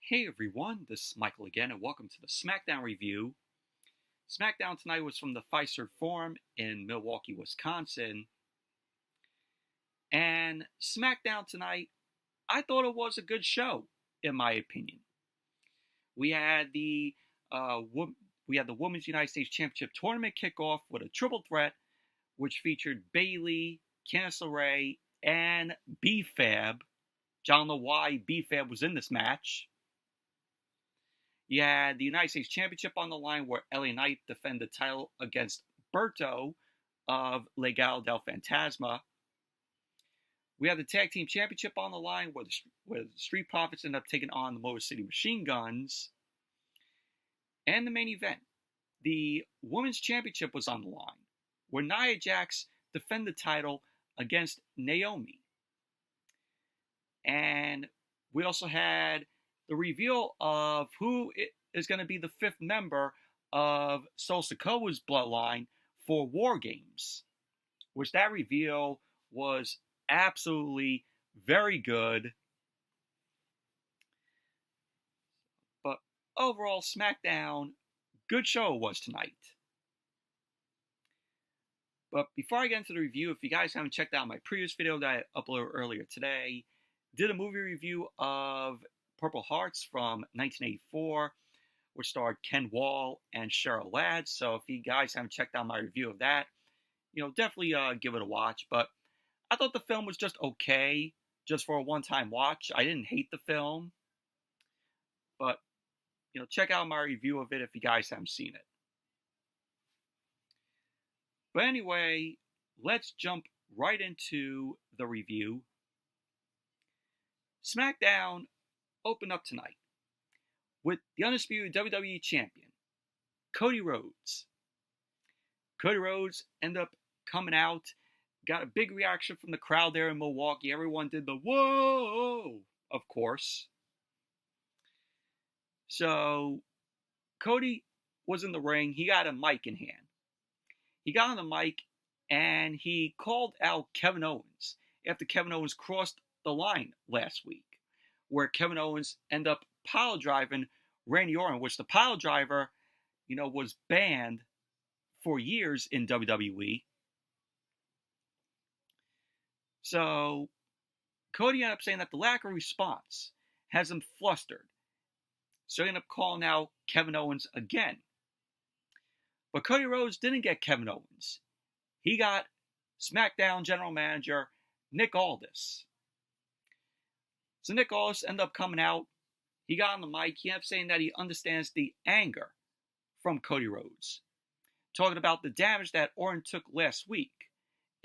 Hey everyone, this is Michael again, and welcome to the Smackdown review. Smackdown tonight was from the Fiserv Forum in Milwaukee, Wisconsin. And Smackdown tonight, I thought it was a good show, in my opinion. We had the Women's United States Championship tournament kickoff with a triple threat, which featured Bayley, Candice LeRae, and B-Fab. I don't know why B-Fab was in this match. You had the United States Championship on the line where LA Knight defended the title against Berto of Legado del Fantasma. We had the Tag Team Championship on the line where the Street Profits ended up taking on the Motor City Machine Guns. And the main event, the Women's Championship was on the line where Nia Jax defended the title against Naomi. And we also had the reveal of who is going to be the fifth member of SIKOA'S Bloodline for War Games, which that reveal was absolutely very good. But overall, SmackDown, good show it was tonight. But before I get into the review, if you guys haven't checked out my previous video that I uploaded earlier today, did a movie review of Purple Hearts from 1984, which starred Ken Wall and Cheryl Ladd. So if you guys haven't checked out my review of that, definitely give it a watch. But I thought the film was just okay, just for a one-time watch. I didn't hate the film, but check out my review of it if you guys haven't seen it. But anyway, let's jump right into the review. SmackDown opened up tonight with the undisputed WWE Champion, Cody Rhodes. Cody Rhodes ended up coming out, got a big reaction from the crowd there in Milwaukee. Everyone did the whoa, of course. So Cody was in the ring. He got a mic in hand. He got on the mic and he called out Kevin Owens after Kevin Owens crossed the line last week, where Kevin Owens ended up pile driving Randy Orton, which the pile driver, was banned for years in WWE. So Cody ended up saying that the lack of response has him flustered. So he ended up calling out Kevin Owens again. But Cody Rhodes didn't get Kevin Owens. He got SmackDown General Manager Nick Aldis. So Nick Aldis ended up coming out. He got on the mic. He ended up saying that he understands the anger from Cody Rhodes, talking about the damage that Orton took last week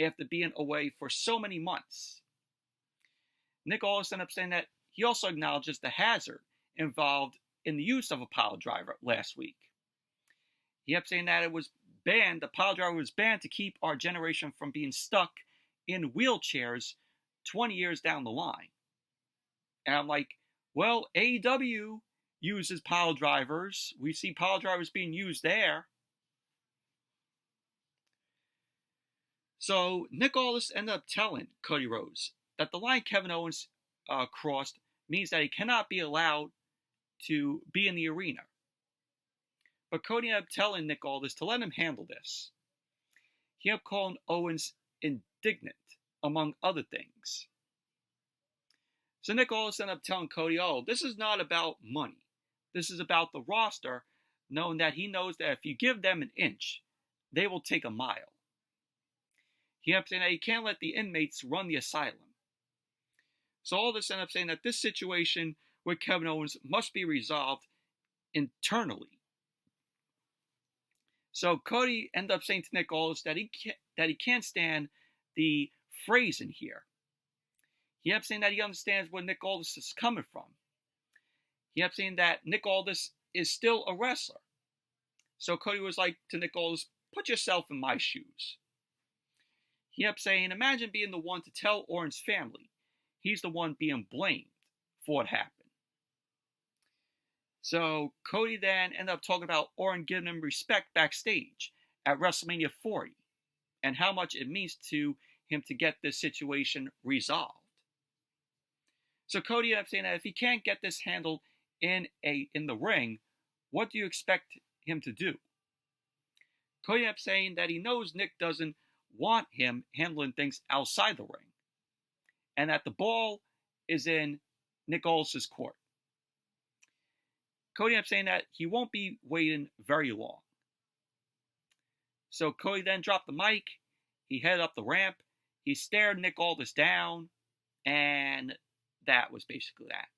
after being away for so many months. Nick Aldis ended up saying that he also acknowledges the hazard involved in the use of a pile driver last week. He ended up saying that it was banned, the pile driver was banned to keep our generation from being stuck in wheelchairs 20 years down the line. And I'm like, well, AEW uses pile drivers. We see pile drivers being used there. So Nick Aldis ended up telling Cody Rhodes that the line Kevin Owens crossed means that he cannot be allowed to be in the arena. But Cody ended up telling Nick Aldis to let him handle this. He ended up calling Owens indignant, among other things. So Nick Aldis ended up telling Cody, this is not about money. This is about the roster, knowing that he knows that if you give them an inch, they will take a mile. He ended up saying that he can't let the inmates run the asylum. So Aldis ended up saying that this situation with Kevin Owens must be resolved internally. So Cody ended up saying to Nick Aldis that he can't stand the phrasing here. He ended up saying that he understands where Nick Aldis is coming from. He ended up saying that Nick Aldis is still a wrestler. So Cody was like to Nick Aldis, put yourself in my shoes. He ended up saying, imagine being the one to tell Orton's family he's the one being blamed for what happened. So Cody then ended up talking about Orton giving him respect backstage at WrestleMania 40 and how much it means to him to get this situation resolved. So Cody ended up saying that if he can't get this handled in the ring, what do you expect him to do? Cody ended up saying that he knows Nick doesn't want him handling things outside the ring, and that the ball is in Nick Aldis' court. Cody ended up saying that he won't be waiting very long. So Cody then dropped the mic, he headed up the ramp, he stared Nick Aldis down, and that was basically that.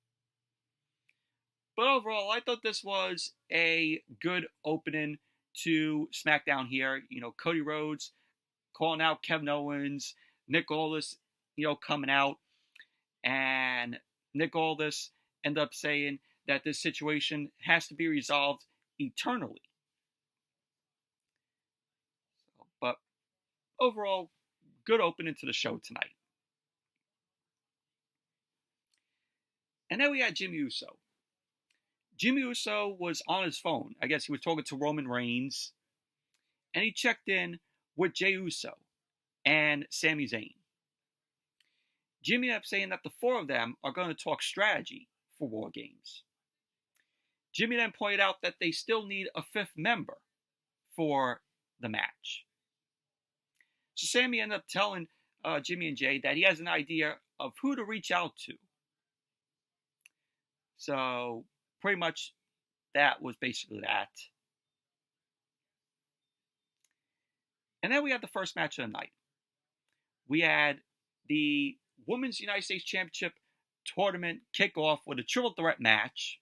But overall, I thought this was a good opening to SmackDown here. You know, Cody Rhodes calling out Kevin Owens, Nick Aldis, coming out, and Nick Aldis ended up saying that this situation has to be resolved eternally. But overall, good opening to the show tonight. And then we had Jimmy Uso. Jimmy Uso was on his phone. I guess he was talking to Roman Reigns. And he checked in with Jey Uso and Sami Zayn. Jimmy ended up saying that the four of them are going to talk strategy for War Games. Jimmy then pointed out that they still need a fifth member for the match. So Sami ended up telling Jimmy and Jey that he has an idea of who to reach out to. So pretty much that was basically that. And then we had the first match of the night. We had the Women's United States Championship tournament kickoff with a triple threat match.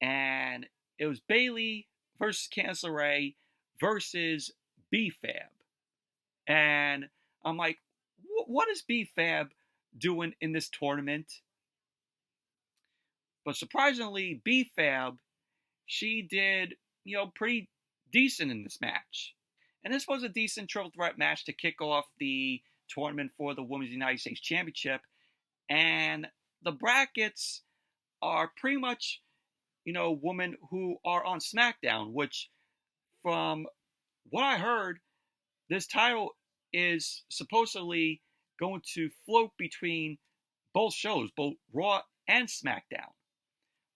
And it was Bayley versus Candice LeRae versus B-Fab. And I'm like, what is B-Fab doing in this tournament? But surprisingly, B-Fab, she did, pretty decent in this match. And this was a decent triple threat match to kick off the tournament for the Women's United States Championship. And the brackets are pretty much, women who are on SmackDown, which from what I heard, this title is supposedly going to float between both shows, both Raw and SmackDown.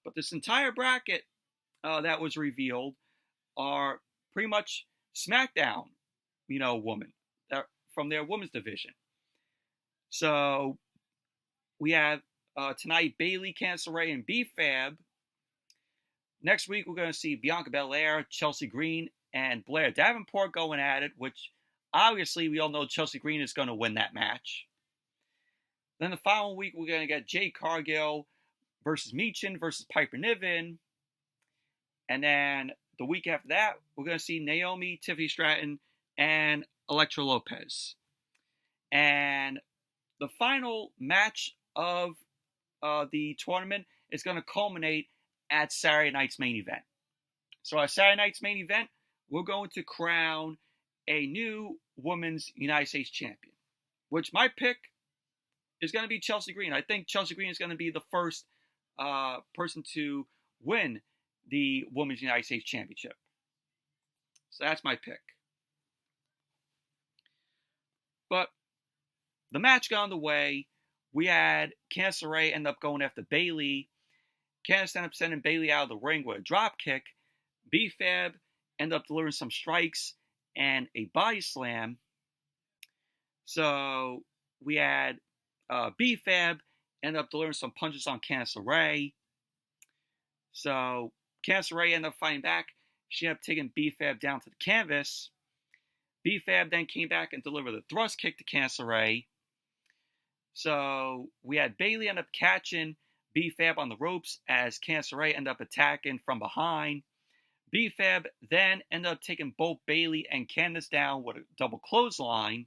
But this entire bracket that was revealed are pretty much SmackDown, women from their women's division. So we have tonight Bayley, Candice LeRae, and B-Fab. Next week we're going to see Bianca Belair, Chelsea Green, and Blair Davenport going at it, which obviously we all know Chelsea Green is going to win that match. Then the following week we're going to get Jade Cargill versus Michin versus Piper Niven. And then the week after that, we're going to see Naomi, Tiffany Stratton, and Elektra Lopez. And the final match of the tournament is going to culminate at Saturday night's main event. So at Saturday night's main event, we're going to crown a new Women's United States Champion, which my pick is going to be Chelsea Green. I think Chelsea Green is going to be the first person to win the Women's United States Championship. So that's my pick. But the match got underway. We had Candice LeRae end up going after Bayley. Candice ended up sending Bayley out of the ring with a drop kick. B-Fab ended up delivering some strikes and a body slam. So we had B-Fab ended up delivering some punches on Candice LeRae. So Candice LeRae ended up fighting back. She ended up taking B-Fab down to the canvas. B-Fab then came back and delivered a thrust kick to Candice LeRae. So we had Bayley end up catching B-Fab on the ropes as Candice LeRae ended up attacking from behind. B-Fab then ended up taking both Bayley and Candice down with a double clothesline.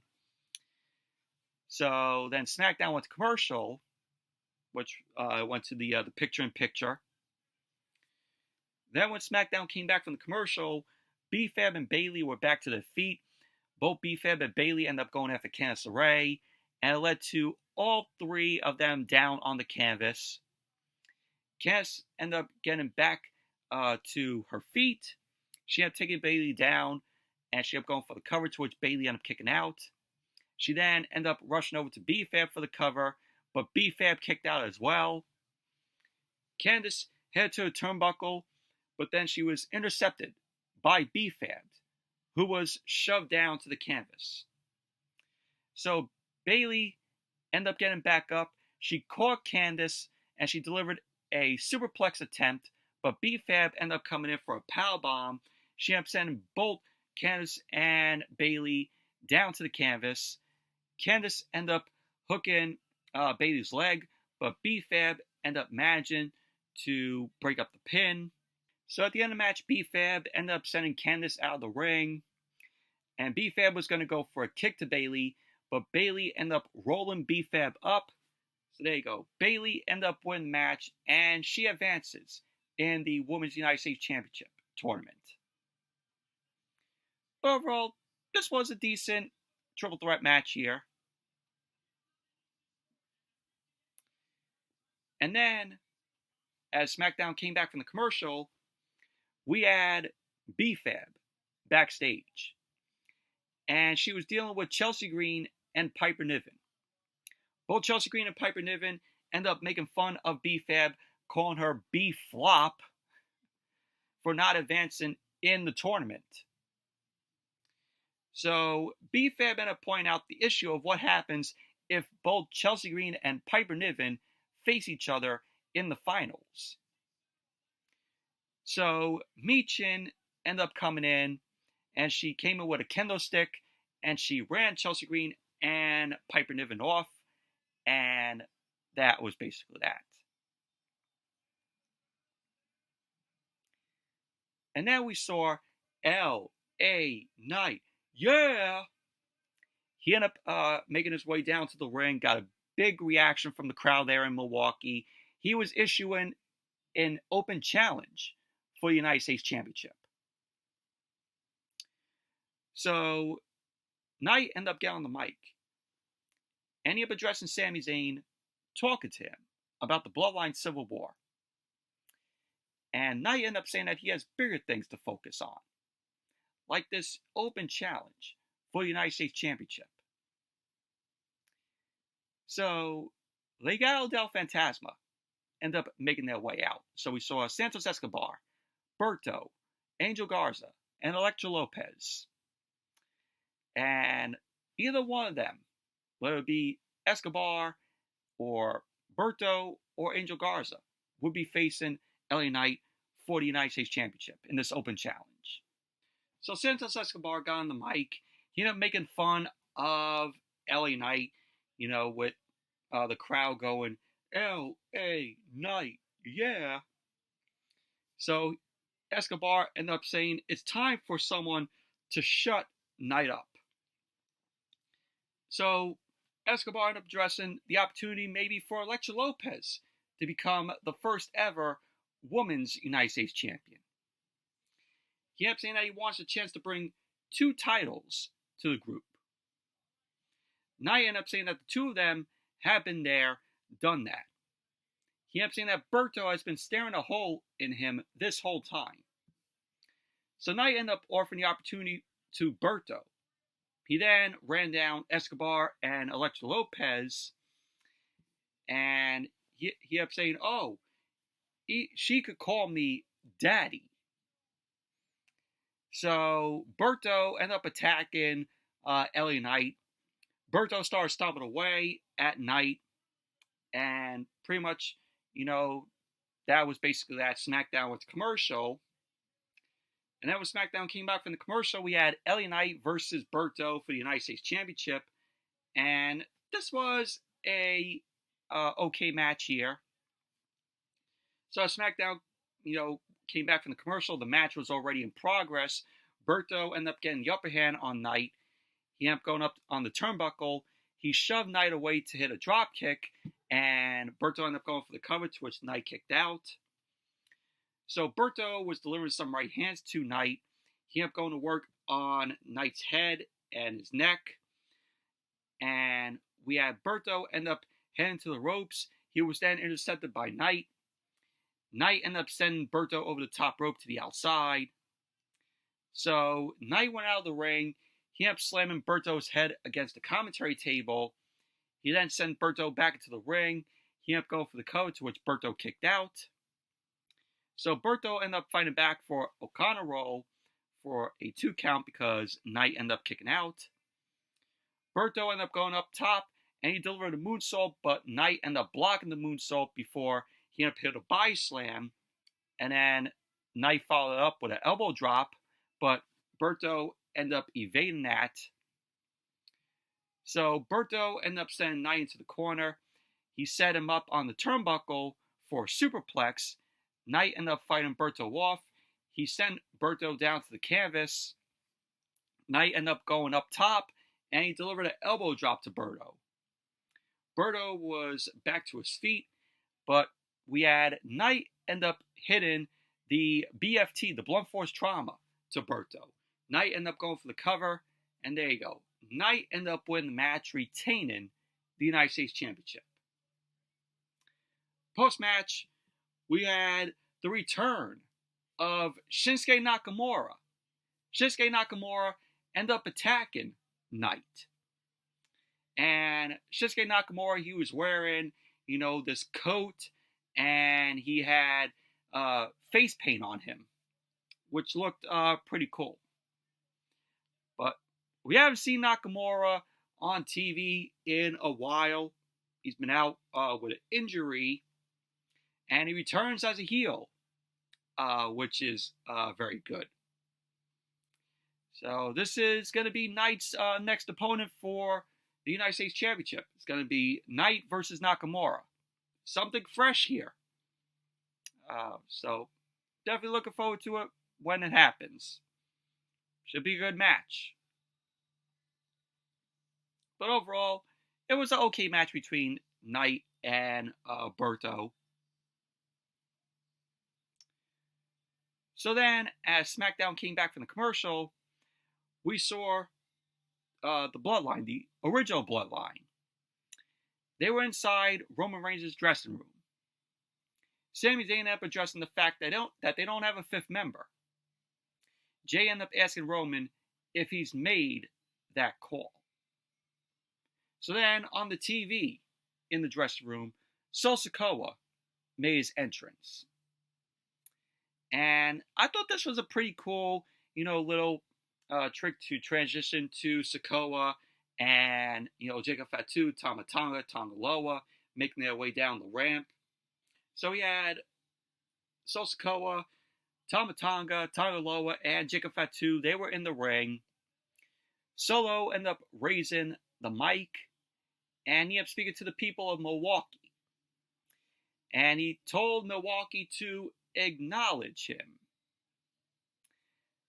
So then SmackDown went to commercial, which went to the picture-in-picture. Then when SmackDown came back from the commercial, B-Fab and Bayley were back to their feet. Both B-Fab and Bayley ended up going after Candice LeRae, and it led to all three of them down on the canvas. Candice ended up getting back to her feet. She ended up taking Bayley down, and she ended up going for the cover, to which Bayley ended up kicking out. She then ended up rushing over to B-Fab for the cover, but B-Fab kicked out as well. Candice headed to the turnbuckle, but then she was intercepted by B-Fab, who was shoved down to the canvas. So Bayley ended up getting back up. She caught Candice, and she delivered a superplex attempt, but B-Fab ended up coming in for a powerbomb. She ended up sending both Candice and Bayley down to the canvas. Candice ended up hooking Bayley's leg, but B-Fab ended up managing to break up the pin. So at the end of the match, B-Fab ended up sending Candice out of the ring, and B-Fab was going to go for a kick to Bayley, but Bayley ended up rolling B-Fab up. So there you go. Bayley ended up winning the match, and she advances in the Women's United States Championship tournament. Overall, this was a decent triple threat match here. And then, as SmackDown came back from the commercial, we had B-Fab backstage. And she was dealing with Chelsea Green and Piper Niven. Both Chelsea Green and Piper Niven end up making fun of B-Fab, calling her B-Flop for not advancing in the tournament. So B-Fab ended up pointing out the issue of what happens if both Chelsea Green and Piper Niven face each other in the finals. So Michin ended up coming in, and she came in with a kendo stick, and she ran Chelsea Green and Piper Niven off, and that was basically that. And then we saw L.A. Knight. Yeah! He ended up making his way down to the ring, got a big reaction from the crowd there in Milwaukee. He was issuing an open challenge for the United States Championship. So Knight ended up getting on the mic, and he ended up addressing Sami Zayn, talking to him about the Bloodline Civil War. And Knight ended up saying that he has bigger things to focus on, like this open challenge for the United States Championship. So Legado del Fantasma ended up making their way out. So we saw Santos Escobar, Berto, Angel Garza, and Elektra Lopez. And either one of them, whether it be Escobar or Berto or Angel Garza, would be facing LA Knight for the United States Championship in this open challenge. So Santos Escobar got on the mic. He ended up making fun of LA Knight, with the crowd going, LA Knight, yeah. So Escobar ended up saying, it's time for someone to shut Knight up. So Escobar ended up addressing the opportunity maybe for Elektra Lopez to become the first ever women's United States champion. He ended up saying that he wants a chance to bring 2 titles to the group. Knight ended up saying that the 2 of them have been there, done that. He ended up saying that Berto has been staring a hole in him this whole time. So Knight ended up offering the opportunity to Berto. He then ran down Escobar and Elektra Lopez, and he ended up saying, she could call me Daddy. So Berto ended up attacking LA Knight. Berto started stomping away at Knight, and pretty much, that was basically that. SmackDown was commercial. And then when SmackDown came back from the commercial, we had LA Knight versus Berto for the United States Championship. And this was a okay match here. So SmackDown, came back from the commercial. The match was already in progress. Berto ended up getting the upper hand on Knight. He ended up going up on the turnbuckle. He shoved Knight away to hit a drop kick, and Berto ended up going for the cover, to which Knight kicked out. So Berto was delivering some right hands to Knight. He ended up going to work on Knight's head and his neck. And we had Berto end up heading to the ropes. He was then intercepted by Knight. Knight ended up sending Berto over the top rope to the outside. So Knight went out of the ring. He ended up slamming Berto's head against the commentary table. He then sent Berto back into the ring. He ended up going for the cover, to which Berto kicked out. So Berto ended up fighting back for O'Connor roll for a 2 count because Knight ended up kicking out. Berto ended up going up top, and he delivered a moonsault, but Knight ended up blocking the moonsault before he ended up hitting a body slam, and then Knight followed it up with an elbow drop, but Berto ended up evading that. So Berto ended up sending Knight into the corner. He set him up on the turnbuckle for a superplex. Knight ended up fighting Berto off. He sent Berto down to the canvas. Knight ended up going up top, and he delivered an elbow drop to Berto. Berto was back to his feet, but we had Knight end up hitting the BFT, the blunt force trauma, to Berto. Knight ended up going for the cover, and there you go. Knight ended up winning the match, retaining the United States Championship. Post-match, we had the return of Shinsuke Nakamura. Shinsuke Nakamura ended up attacking Knight. And Shinsuke Nakamura, he was wearing, this coat, and he had face paint on him, which looked pretty cool. But we haven't seen Nakamura on TV in a while. He's been out with an injury, and he returns as a heel, which is very good. So this is going to be Knight's next opponent for the United States Championship. It's going to be Knight versus Nakamura. Something fresh here. So definitely looking forward to it when it happens. Should be a good match. But overall, it was an okay match between Knight and Berto. So then, as SmackDown came back from the commercial, we saw the Bloodline, the original Bloodline. They were inside Roman Reigns' dressing room. Sami Zayn ended up addressing the fact that they don't have a fifth member. Jay ended up asking Roman if he's made that call. So then, on the TV in the dressing room, Sikoa made his entrance. And I thought this was a pretty cool, little trick to transition to Sikoa and, Jacob Fatu, Tama Tonga, Tonga Loa, making their way down the ramp. So we had Sikoa, Tama Tonga, Tonga Loa, and Jacob Fatu. They were in the ring. Solo ended up raising the mic, and he ended up speaking to the people of Milwaukee. And he told Milwaukee to acknowledge him.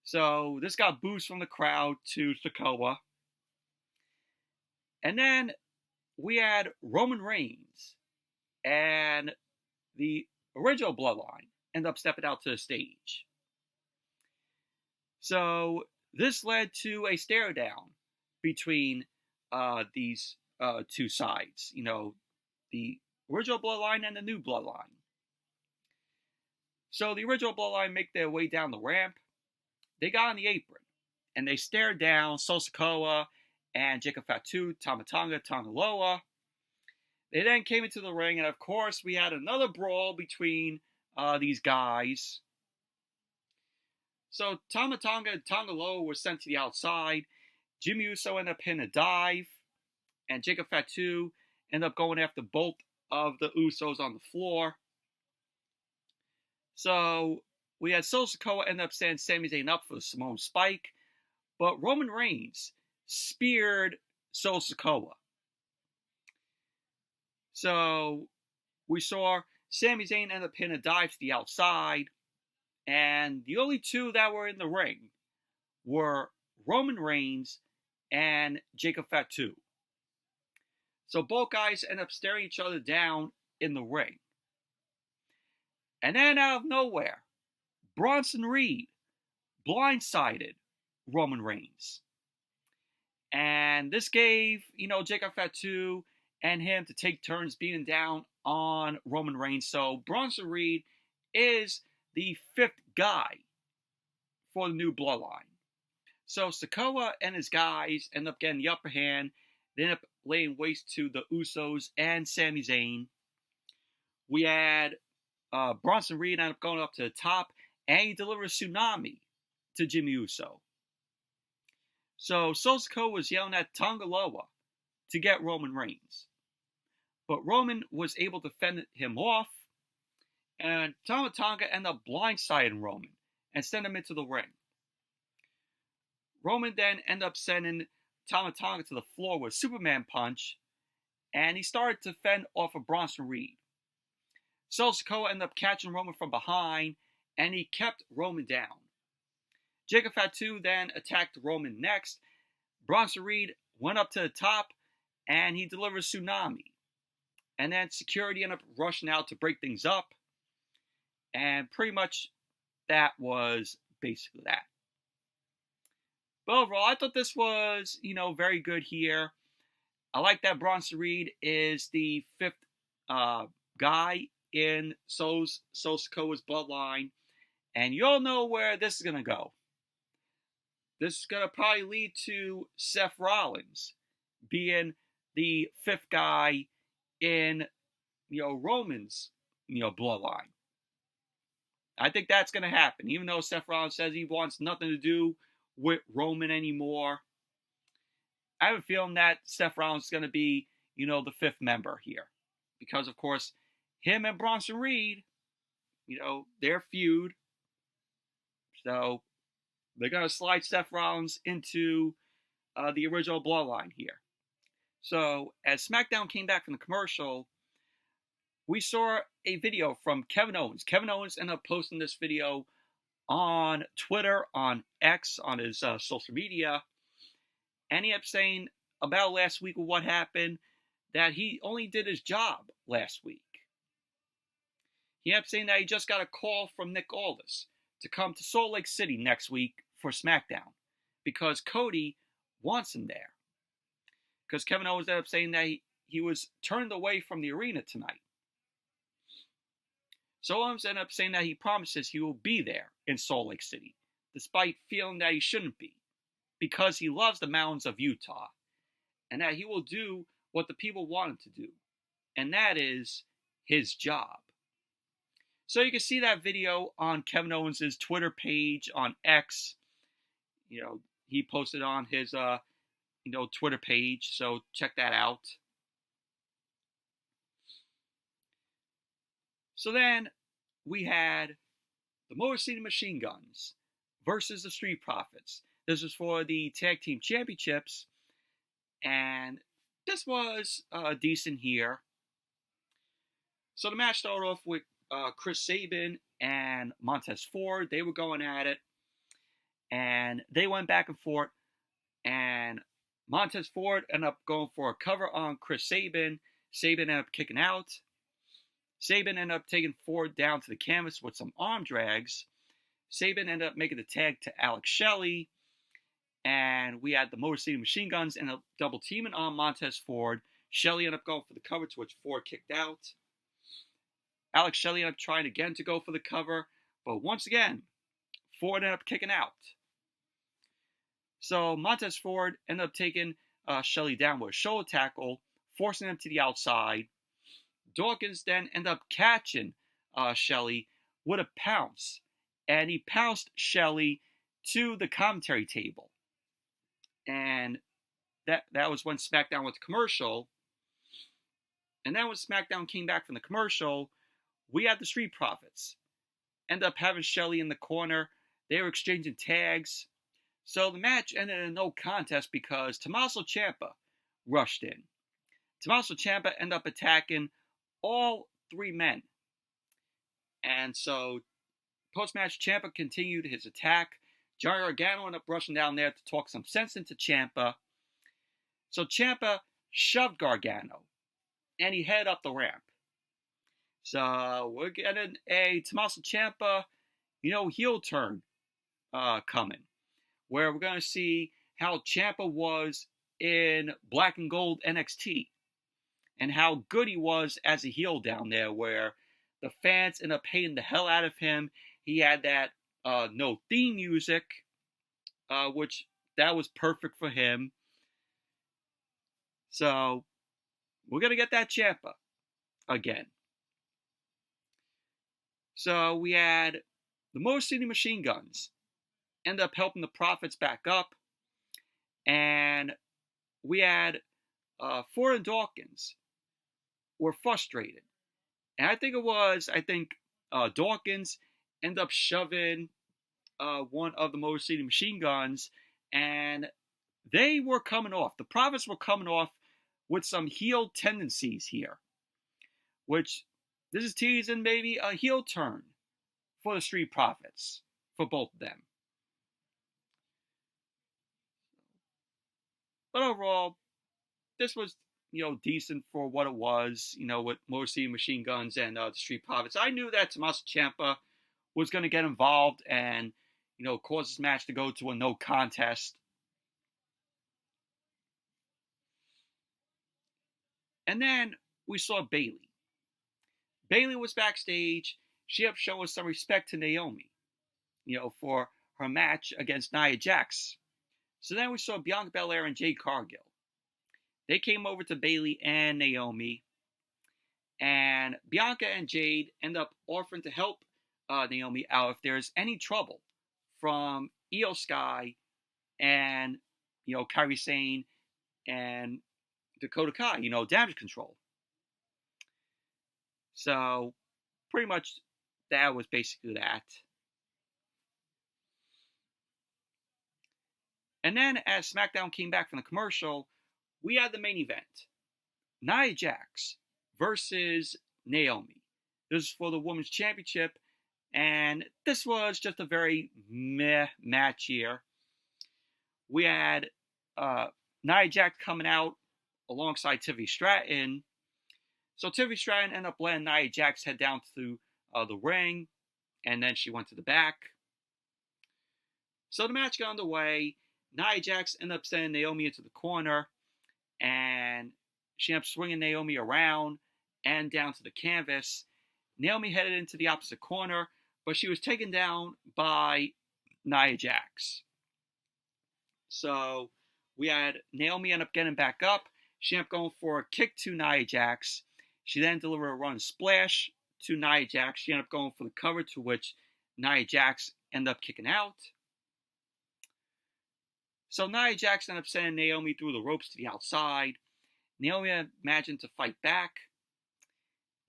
So this got boos from the crowd to Sikoa. And then we had Roman Reigns and the original Bloodline end up stepping out to the stage. So this led to a stare down between these two sides. The original Bloodline and the new Bloodline. So the original Bloodline make their way down the ramp. They got on the apron, and they stared down Sikoa and Jacob Fatu, Tama Tonga, Tonga Loa. They then came into the ring, and of course, we had another brawl between these guys. So Tama Tonga and Tonga Loa were sent to the outside. Jimmy Uso ended up hitting a dive, and Jacob Fatu ended up going after both of the Usos on the floor. So we had Sikoa end up setting Sami Zayn up for the Samoan Spike, but Roman Reigns speared Sikoa. So we saw Sami Zayn end up hitting a dive to the outside, and the only two that were in the ring were Roman Reigns and Jacob Fatu. So both guys end up staring each other down in the ring. And then out of nowhere, Bronson Reed blindsided Roman Reigns. And this gave, Jacob Fatu and him to take turns beating down on Roman Reigns. So Bronson Reed is the fifth guy for the new Bloodline. So Sikoa and his guys end up getting the upper hand. They end up laying waste to the Usos and Sami Zayn. We had Bronson Reed ended up going up to the top, and he delivered a tsunami to Jimmy Uso. So Sikoa was yelling at Tonga Loa to get Roman Reigns. But Roman was able to fend him off, and Tonga ended up blindsiding Roman and sent him into the ring. Roman then ended up sending Tonga to the floor with a Superman punch, and he started to fend off of Bronson Reed. Sikoa ended up catching Roman from behind, and he kept Roman down. Jacob Fatu then attacked Roman next. Bronson Reed went up to the top, and he delivered a tsunami. And then security ended up rushing out to break things up. And pretty much that was basically that. But overall, I thought this was, very good here. I like that Bronson Reed is the fifth guy in Sikoa's bloodline. And you all know where this is going to go. This is going to probably lead to Seth Rollins being the fifth guy in, Roman's, bloodline. I think that's going to happen. Even though Seth Rollins says he wants nothing to do with Roman anymore, I have a feeling that Seth Rollins is going to be, the fifth member here. Because, of course, him and Bronson Reed, their feud. So they're going to slide Seth Rollins into the original bloodline here. So as SmackDown came back from the commercial, we saw a video from Kevin Owens. Kevin Owens ended up posting this video on Twitter, on X, on his social media. And he ended up saying about last week with what happened, that he only did his job last week. He ended up saying that he just got a call from Nick Aldis to come to Salt Lake City next week for SmackDown because Cody wants him there. Because Kevin Owens ended up saying that he was turned away from the arena tonight. So Owens ended up saying that he promises he will be there in Salt Lake City, despite feeling that he shouldn't be, because he loves the mountains of Utah, and that he will do what the people want him to do, and that is his job. So you can see that video on Kevin Owens' Twitter page on X. He posted on his Twitter page, so check that out. So then we had the Motor City Machine Guns versus the Street Profits. This was for the Tag Team Championships, and this was decent here. So the match started off with Chris Sabin and Montez Ford. They were going at it, and they went back and forth, and Montez Ford ended up going for a cover on Chris Sabin. Sabin ended up kicking out. Sabin ended up taking Ford down to the canvas with some arm drags. Sabin ended up making the tag to Alex Shelley. And we had the Motor City Machine Guns ended up double teaming on Montez Ford. Shelley ended up going for the cover, to which Ford kicked out. Alex Shelley ended up trying again to go for the cover. But once again, Ford ended up kicking out. So Montez Ford ended up taking Shelley down with a shoulder tackle, forcing him to the outside. Dawkins then ended up catching Shelley with a pounce. And he pounced Shelley to the commentary table. And that was when SmackDown went to commercial. And then when SmackDown came back from the commercial, we had the Street Profits. Ended up having Shelley in the corner. They were exchanging tags. So the match ended in a no contest because Tommaso Ciampa rushed in. Tommaso Ciampa ended up attacking all three men. And so, post-match, Ciampa continued his attack. Johnny Gargano ended up rushing down there to talk some sense into Ciampa. So Ciampa shoved Gargano, and he headed up the ramp. So we're getting a Tommaso Ciampa, heel turn coming, where we're going to see how Ciampa was in Black and Gold NXT. And how good he was as a heel down there, where the fans ended up hating the hell out of him. He had that no theme music, which that was perfect for him. So we're going to get that Ciampa again. So we had the Motor City Machine Guns end up helping the Profits back up, and we had Ford and Dawkins were frustrated, and I think Dawkins ended up shoving one of the Motor City Machine Guns, and they were coming off. The Profits were coming off with some heel tendencies here, which this is teasing maybe a heel turn for the Street Profits for both of them. But overall, this was, decent for what it was, with Motor City Machine Guns and the Street Profits. I knew that Tommaso Ciampa was going to get involved and, cause this match to go to a no contest. And then we saw Bayley. Bayley was backstage. She had shown some respect to Naomi, for her match against Nia Jax. So then we saw Bianca Belair and Jade Cargill. They came over to Bayley and Naomi, and Bianca and Jade end up offering to help Naomi out if there's any trouble from Io Sky and, Kairi Sane and Dakota Kai, Damage Control. So pretty much that was basically that. And then as SmackDown came back from the commercial, we had the main event. Nia Jax versus Naomi. This is for the Women's Championship, and this was just a very meh match here. We had Nia Jax coming out alongside Tiffany Stratton. So Tiffany Stratton ended up letting Nia Jax head down to the ring, and then she went to the back. So the match got underway. Nia Jax ended up sending Naomi into the corner, and she ended up swinging Naomi around and down to the canvas. Naomi headed into the opposite corner, but she was taken down by Nia Jax. So we had Naomi end up getting back up. She ended up going for a kick to Nia Jax. She then delivered a run splash to Nia Jax. She ended up going for the cover, to which Nia Jax ended up kicking out. So Nia Jax ended up sending Naomi through the ropes to the outside. Naomi imagined to fight back.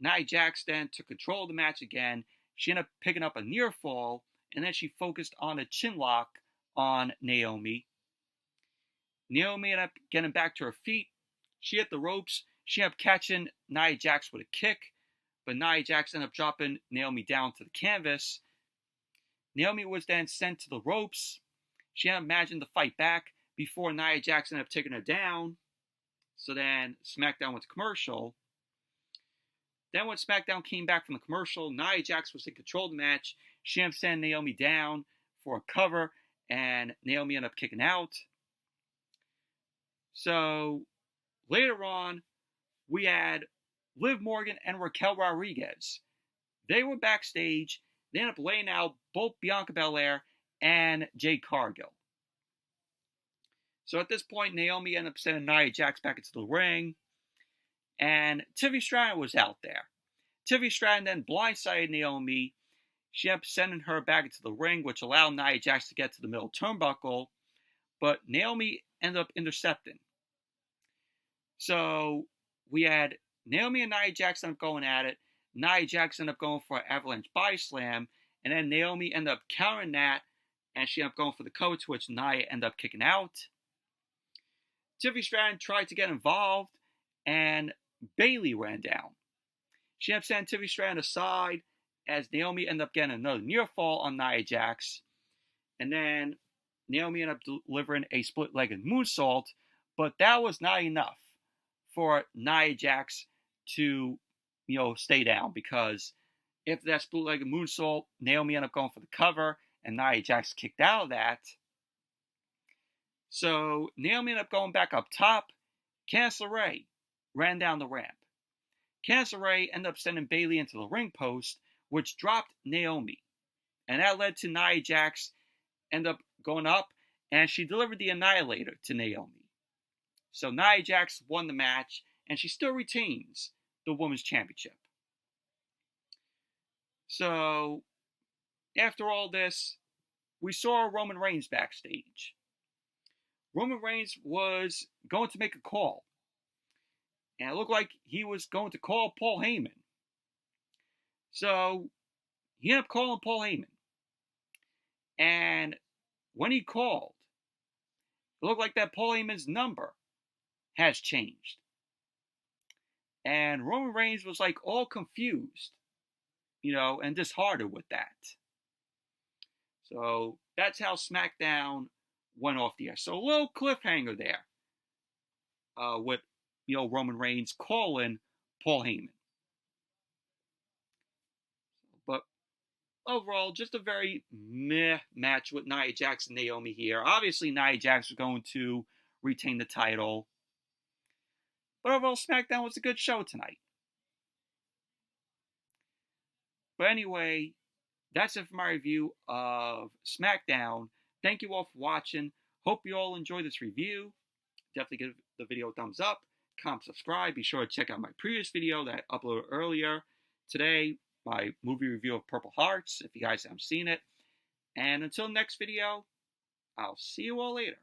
Nia Jax then took control of the match again. She ended up picking up a near fall, and then she focused on a chin lock on Naomi. Naomi ended up getting back to her feet. She hit the ropes. She ended up catching Nia Jax with a kick, but Nia Jax ended up dropping Naomi down to the canvas. Naomi was then sent to the ropes. She had imagined to fight back before Nia Jax ended up taking her down. So then SmackDown went to commercial. Then when SmackDown came back from the commercial, Nia Jax was in control of the match. She ended up sending Naomi down for a cover, and Naomi ended up kicking out. So later on, we had Liv Morgan and Raquel Rodriguez. They were backstage. They ended up laying out both Bianca Belair and Jade Cargill. So at this point, Naomi ended up sending Nia Jax back into the ring, and Tiffany Stratton was out there. Tiffany Stratton then blindsided Naomi. She ended up sending her back into the ring, which allowed Nia Jax to get to the middle turnbuckle, but Naomi ended up intercepting. So we had Naomi and Nia Jax end up going at it. Nia Jax ended up going for an avalanche body slam, and then Naomi ended up countering that, and she ended up going for the cover, to which Nia ended up kicking out. Tiffany Stratton tried to get involved, and Bayley ran down. She ended up sending Tiffany Stratton aside, as Naomi ended up getting another near fall on Nia Jax. And then Naomi ended up delivering a split-legged moonsault, but that was not enough for Nia Jax to, stay down, because if that split-legged moonsault, Naomi ended up going for the cover, and Nia Jax kicked out of that. So Naomi ended up going back up top. Candice LeRae ran down the ramp. Candice LeRae ended up sending Bayley into the ring post, which dropped Naomi. And that led to Nia Jax end up going up, and she delivered the Annihilator to Naomi. So Nia Jax won the match, and she still retains the Women's Championship. So, after all this, we saw Roman Reigns backstage. Roman Reigns was going to make a call. And it looked like he was going to call Paul Heyman. So, he ended up calling Paul Heyman. And when he called, it looked like that Paul Heyman's number has changed. And Roman Reigns was like all confused, and disheartened with that. So that's how SmackDown went off the air. So a little cliffhanger there with, Roman Reigns calling Paul Heyman. But overall, just a very meh match with Nia Jax and Naomi here. Obviously, Nia Jax was going to retain the title. But overall, SmackDown was a good show tonight. But anyway, that's it for my review of SmackDown. Thank you all for watching. Hope you all enjoyed this review. Definitely give the video a thumbs up. Comment, subscribe. Be sure to check out my previous video that I uploaded earlier today. My movie review of Purple Hearts, if you guys haven't seen it. And until next video, I'll see you all later.